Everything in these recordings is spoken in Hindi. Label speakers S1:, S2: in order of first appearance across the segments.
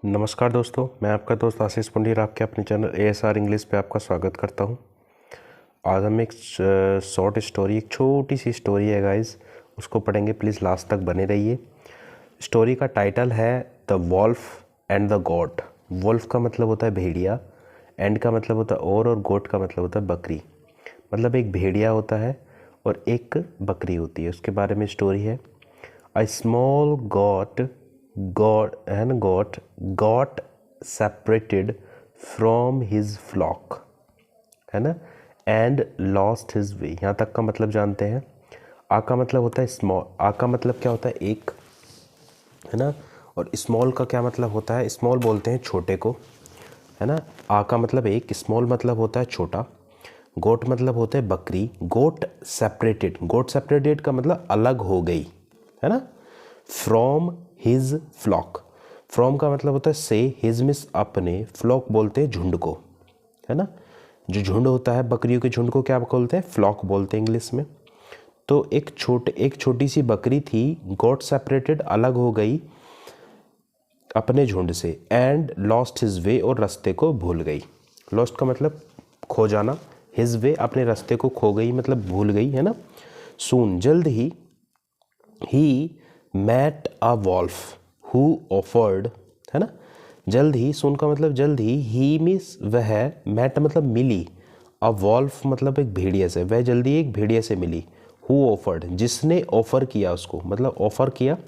S1: नमस्कार दोस्तों, मैं आपका दोस्त आशीष पुंडीर आपके अपने चैनल ASR इंग्लिश पे आपका स्वागत करता हूँ। आज हम एक शॉर्ट स्टोरी, एक छोटी सी स्टोरी है गाइस, उसको पढ़ेंगे। प्लीज़ लास्ट तक बने रहिए। स्टोरी का टाइटल है the wolf and the goat. Wolf का मतलब होता है भेड़िया, एंड का मतलब होता है और गोट का मतलब होता है बकरी। मतलब एक भेड़िया होता है और एक बकरी होती है, उसके बारे में स्टोरी है। A small goat got separated from his flock, है ना, and lost his way। यहाँ तक का मतलब जानते हैं। आ का मतलब होता है स्मॉल, आ का मतलब क्या होता है एक, है ना, और स्मॉल का क्या मतलब होता है, स्मॉल बोलते हैं छोटे को, है ना। आ का मतलब एक, स्मॉल मतलब होता है छोटा, गोट मतलब होता है बकरी। गोट सेपरेटेड का मतलब अलग हो गई, है ना। फ्रॉम हिज फ्लॉक, फ्रॉम का मतलब होता है से, हिज मिस अपने, फ्लॉक बोलते हैं झुंड को, है ना। जो झुंड होता है बकरियों के झुंड को क्या बोलते हैं, फ्लॉक बोलते हैं इंग्लिश में। तो एक छोटी सी बकरी थी, गॉट सेपरेटेड अलग हो गई अपने झुंड से, एंड लॉस्ट हिज वे और रास्ते को भूल गई। लॉस्ट का मतलब खो जाना, हिज वे अपने रास्ते को खो गई मतलब भूल गई, है ना। सून जल्द ही met a wolf who offered, है ना। जल्द ही, सुन का मतलब जल्द ही मीन्स वह, मैट मतलब मिली, अ वॉल्फ मतलब एक भेड़िया से, वह जल्दी एक भेड़िया से मिली। हु ऑफर्ड जिसने ऑफर किया उसको, मतलब ऑफर किया।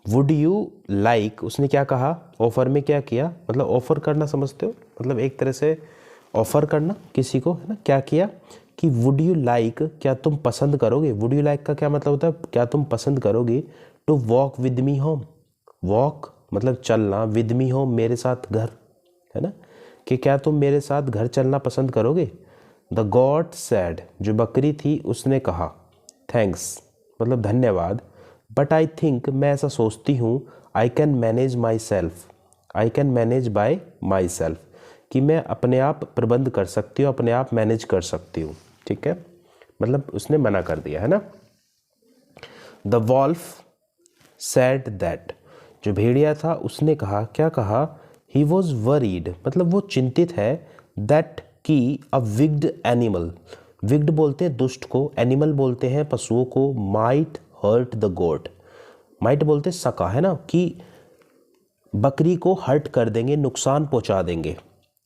S1: वुड यू लाइक उसने क्या कहा, ऑफर में क्या किया, मतलब ऑफर करना समझते हो, मतलब एक तरह से ऑफर करना किसी को, है ना। क्या किया कि वुड यू लाइक क्या तुम पसंद करोगे। वुड यू लाइक का क्या मतलब होता है, क्या तुम पसंद करोगे। To walk with me home, walk मतलब चलना, विद मी होम मेरे साथ घर, है ना, कि क्या तुम मेरे साथ घर चलना पसंद करोगे। द गॉट सैड जो बकरी थी उसने कहा, थैंक्स मतलब धन्यवाद, बट आई थिंक मैं ऐसा सोचती हूँ, I can manage my self, I can manage by my self, कि मैं अपने आप प्रबंध कर सकती हूँ, अपने आप मैनेज कर सकती हूँ, ठीक है। मतलब उसने मना कर दिया, है ना। द वॉल्फ सैड दैट जो भेड़िया था उसने कहा, क्या कहा, ही वॉज वरीड मतलब वो चिंतित है, दैट की अ विग्ड एनिमल, विग्ड बोलते हैं दुष्ट को, एनिमल बोलते हैं पशुओं को, might hurt the goat, might बोलते हैं सका, है ना, कि बकरी को हर्ट कर देंगे, नुकसान पहुंचा देंगे।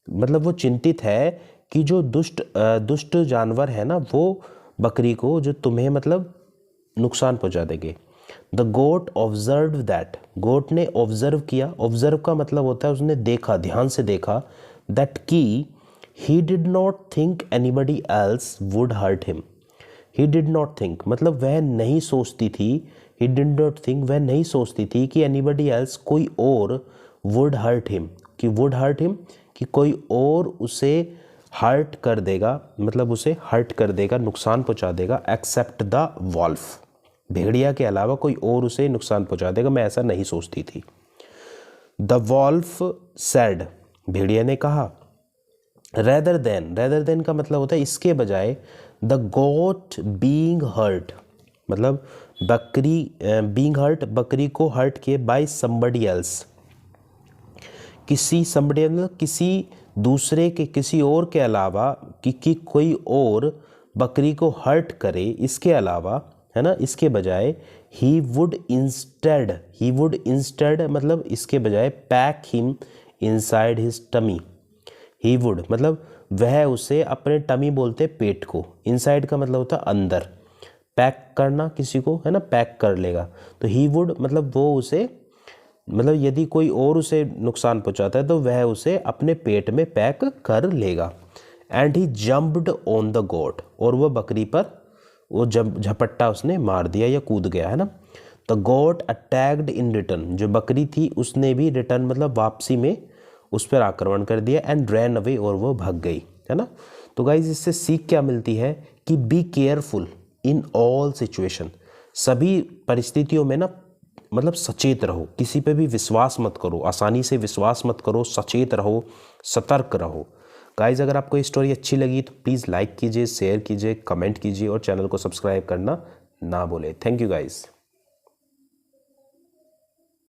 S1: मतलब वो चिंतित है कि जो दुष्ट जानवर है ना, वो बकरी को, जो तुम्हें मतलब नुकसान पहुंचा देंगे। द गोट ऑब्जर्व दैट गोट ने ऑब्जर्व किया, ऑब्जर्व का मतलब होता है उसने देखा, ध्यान से देखा, दैट की he did not think anybody else would hurt him. He did not think मतलब वह नहीं सोचती थी, ही डिड नॉट थिंक वह नहीं सोचती थी कि एनीबडी एल्स कोई और, वुड हर्ट हिम कि वुड हर्ट हिम कि कोई और उसे हर्ट कर देगा, मतलब उसे हर्ट कर देगा, नुकसान पहुंचा देगा, एक्सेप्ट द वॉल्फ भेड़िया के अलावा कोई और उसे नुकसान पहुंचा देगा, मैं ऐसा नहीं सोचती थी। द वॉल्फ सैड भेड़िया ने कहा, रेदर देन का मतलब होता है इसके बजाय, द गोट बीइंग हर्ट मतलब बकरी, बीइंग हर्ट बकरी को हर्ट किए, बाय समबडी एल्स किसी, समबडी मतलब किसी दूसरे के, किसी और के अलावा, कि कोई और बकरी को हर्ट करे, इसके अलावा, है ना, इसके बजाय। ही वुड इंस्टेड मतलब इसके बजाय, pack him inside his tummy, he would मतलब वह उसे अपने टमी बोलते पेट को, इनसाइड का मतलब होता है अंदर, पैक करना किसी को, है ना, पैक कर लेगा। तो ही वुड मतलब वो उसे, मतलब यदि कोई और उसे नुकसान पहुंचाता है तो वह उसे अपने पेट में पैक कर लेगा। And he jumped on the goat और वह बकरी पर वो झपट्टा उसने मार दिया या कूद गया, है ना। The goat attacked in return जो बकरी थी उसने भी रिटर्न मतलब वापसी में उस पर आक्रमण कर दिया, एंड रैन अवे और वो भाग गई, है ना। तो गाइज इससे सीख क्या मिलती है कि be careful in all situation, सभी परिस्थितियों में ना मतलब सचेत रहो, किसी पे भी विश्वास मत करो, आसानी से विश्वास मत करो, सचेत रहो, सतर्क रहो। गाइज अगर आपको ये स्टोरी अच्छी लगी तो प्लीज़ लाइक कीजिए, शेयर कीजिए, कमेंट कीजिए और चैनल को सब्सक्राइब करना ना भूलें। Thank you guys.